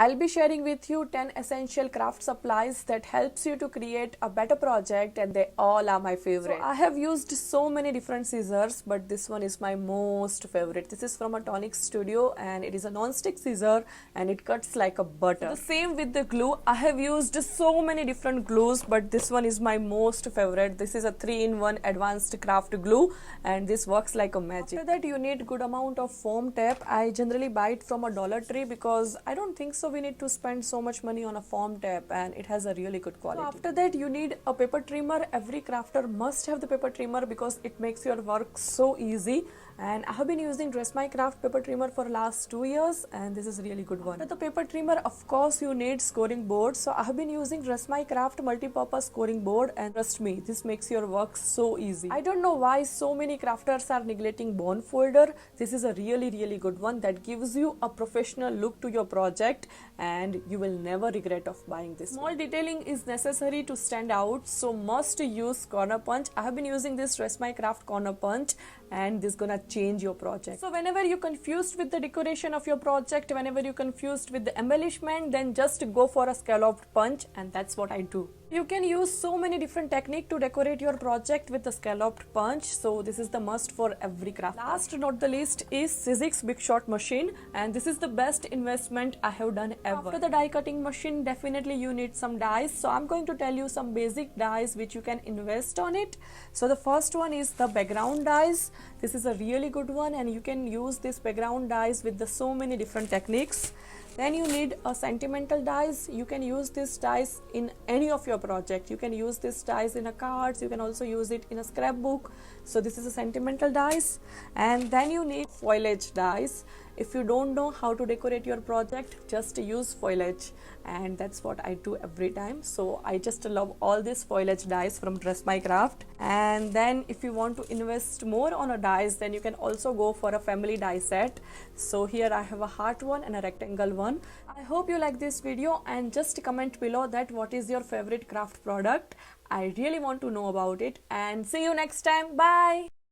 I'll be sharing with you 10 essential craft supplies that helps you to create a better project, and they all are my favorite. So I have used so many different scissors, but this one is my most favorite. This is from a Tonic Studio and it is a non-stick scissor and it cuts like a butter. The same with the glue. I have used so many different glues, but this one is my most favorite. This is a 3-in-1 advanced craft glue and this works like a magic. After that, you need good amount of foam tape. I generally buy it from a Dollar Tree because I don't think so we need to spend so much money on a foam tape, and it has a really good quality. So after that, you need a paper trimmer. Every crafter must have the paper trimmer because it makes your work so easy. And I have been using Dress My Craft paper trimmer for last 2 years, and this is a really good one. After the paper trimmer, of course, you need scoring board. So I have been using Dress My Craft multi-purpose scoring board, and trust me, this makes your work so easy. I don't know why so many crafters are neglecting bond folder. This is a really good one that gives you a professional look to your project, and you will never regret of buying this. Small detailing is necessary to stand out, so must use corner punch. I have been using this Dress My Craft corner punch, and this is gonna change your project. So whenever you're confused with the decoration of your project, whenever you're confused with the embellishment, then just go for a scalloped punch, and that's what I do. You can use so many different techniques to decorate your project with the scalloped punch, so this is the must for every craft. Last not the least is Sizzix Big Shot machine, and this is the best investment I have done ever. After the die cutting machine, definitely you need some dies, so I'm going to tell you some basic dies which you can invest on it. So the first one is the background dies. This is a really good one, and you can use this background dies with the so many different techniques. Then you need a sentimental dies. You can use this dies in any of your project. You can use this dies in a cards. You can also use it in a scrapbook. So this is a sentimental dies. And then you need foliage dies. If you don't know how to decorate your project, just use foliage, and that's what I do every time. So I just love all these foliage dies from Dress My Craft. And then if you want to invest more on a dies, then you can also go for a family die set. So here I have a heart one and a rectangle one. I hope you like this video, and just comment below that what is your favorite craft product. I really want to know about it, and see you next time. Bye.